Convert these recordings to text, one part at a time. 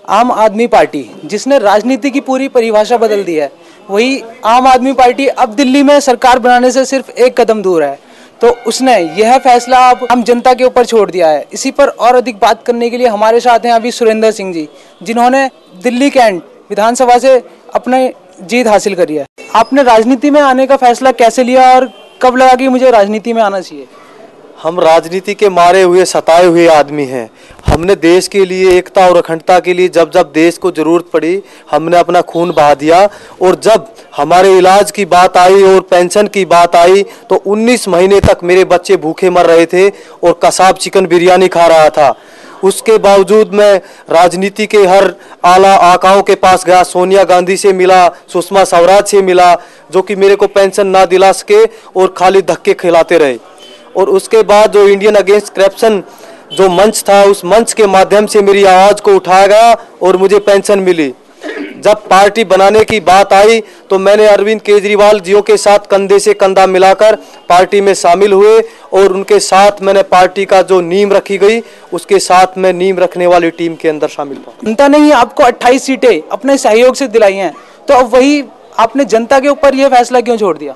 आम आदमी पार्टी जिसने राजनीति की पूरी परिभाषा बदल दी है, वही आम आदमी पार्टी अब दिल्ली में सरकार बनाने से सिर्फ एक कदम दूर है। तो उसने यह फैसला अब हम जनता के ऊपर छोड़ दिया है। इसी पर और अधिक बात करने के लिए हमारे साथ हैं अभी सुरेंद्र सिंह जी, जिन्होंने दिल्ली कैंट विधानसभा से अपने जीत हासिल करी है। आपने राजनीति में आने का फैसला कैसे लिया और कब लगा कि मुझे राजनीति में आना चाहिए? हम राजनीति के मारे हुए सताए हुए आदमी हैं। हमने देश के लिए, एकता और अखंडता के लिए जब जब देश को जरूरत पड़ी हमने अपना खून बहा दिया। और जब हमारे इलाज की बात आई और पेंशन की बात आई तो 19 महीने तक मेरे बच्चे भूखे मर रहे थे और कसाब चिकन बिरयानी खा रहा था। उसके बावजूद मैं राजनीति के हर आला आकाओं के पास गया, सोनिया गांधी से मिला, सुषमा स्वराज से मिला, जो कि मेरे को पेंशन ना दिला सके और खाली धक्के खिलाते रहे। और उसके बाद जो इंडियन अगेंस्ट करप्शन जो मंच था, उस मंच के माध्यम से मेरी आवाज़ को उठाया गया और मुझे पेंशन मिली। जब पार्टी बनाने की बात आई तो मैंने अरविंद केजरीवाल जियों के साथ कंधे से कंधा मिलाकर पार्टी में शामिल हुए और उनके साथ मैंने पार्टी का जो नींव रखी गई उसके साथ मैं नींव रखने वाली टीम के अंदर शामिल हुआ। जनता ने ही आपको 28 सीटें अपने सहयोग से दिलाई हैं, तो अब वही आपने जनता के ऊपर यह फैसला क्यों छोड़ दिया?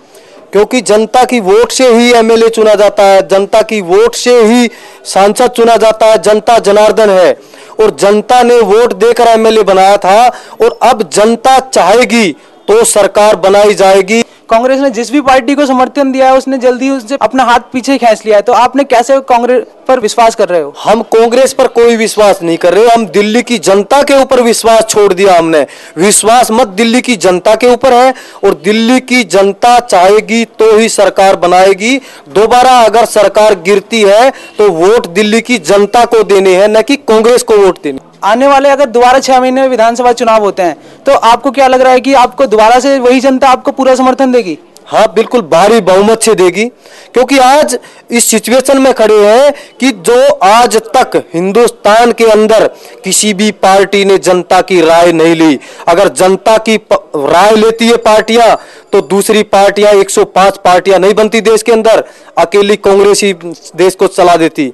क्योंकि जनता की वोट से ही एमएलए चुना जाता है, जनता की वोट से ही सांसद चुना जाता है। जनता जनार्दन है और जनता ने वोट देकर एमएलए बनाया था और अब जनता चाहेगी तो सरकार बनाई जाएगी। कांग्रेस ने जिस भी पार्टी को समर्थन दिया है उसने जल्दी उससे अपना हाथ पीछे खींच लिया है, तो आपने कैसे कांग्रेस पर विश्वास कर रहे हो? हम कांग्रेस पर कोई विश्वास नहीं कर रहे, हम दिल्ली की जनता के ऊपर विश्वास छोड़ दिया। हमने विश्वास मत दिल्ली की जनता के ऊपर है और दिल्ली की जनता चाहेगी तो ही सरकार बनाएगी। दोबारा अगर सरकार गिरती है तो वोट दिल्ली की जनता को देने हैं, न कि कांग्रेस को वोट देने। आने वाले अगर दोबारा 6 महीने में विधानसभा चुनाव होते हैं तो आपको क्या लग रहा है कि आपको दोबारा से वही जनता आपको पूरा समर्थन देगी? हाँ, बिल्कुल भारी बहुमत से देगी, क्योंकि आज इस सिचुएशन में खड़े हैं कि जो आज तक हिंदुस्तान के अंदर किसी भी पार्टी ने जनता की राय नहीं ली। अगर जनता की राय लेती है पार्टियां तो दूसरी पार्टियां 105 पार्टियां नहीं बनती देश के अंदर, अकेली कांग्रेस ही देश को चला देती।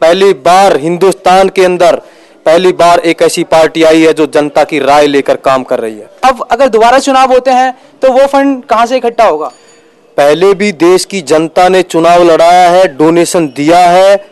पहली बार हिंदुस्तान के अंदर पहली बार एक ऐसी पार्टी आई है जो जनता की राय लेकर काम कर रही है। अब अगर दोबारा चुनाव होते हैं तो वो फंड कहां से इकट्ठा होगा? पहले भी देश की जनता ने चुनाव लड़ाया है, डोनेशन दिया है,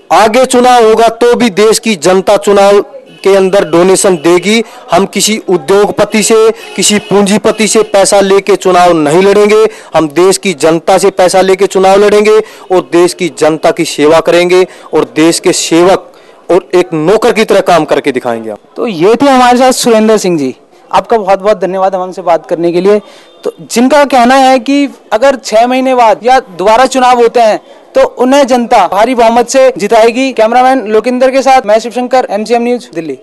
आगे चुनाव होगा तो भी देश की जनता चुनाव के अंदर डोनेशन देगी। हम किसी उद्योगपति से, किसी पूंजीपति से पैसा लेके चुनाव नहीं लड़ेंगे। हम देश की जनता से पैसा लेके चुनाव लड़ेंगे और देश की जनता की सेवा करेंगे और देश के सेवक और एक नौकर की तरह काम करके दिखाएंगे आप। तो ये थे हमारे साथ सुरेंद्र सिंह जी, आपका बहुत बहुत धन्यवाद हमसे बात करने के लिए। तो जिनका कहना है कि अगर 6 महीने बाद या दोबारा चुनाव होते हैं तो उन्हें जनता भारी बहुमत से जिताएगी। कैमरामैन लोकेंद्र के साथ मैं शिवशंकर, MCM न्यूज, दिल्ली।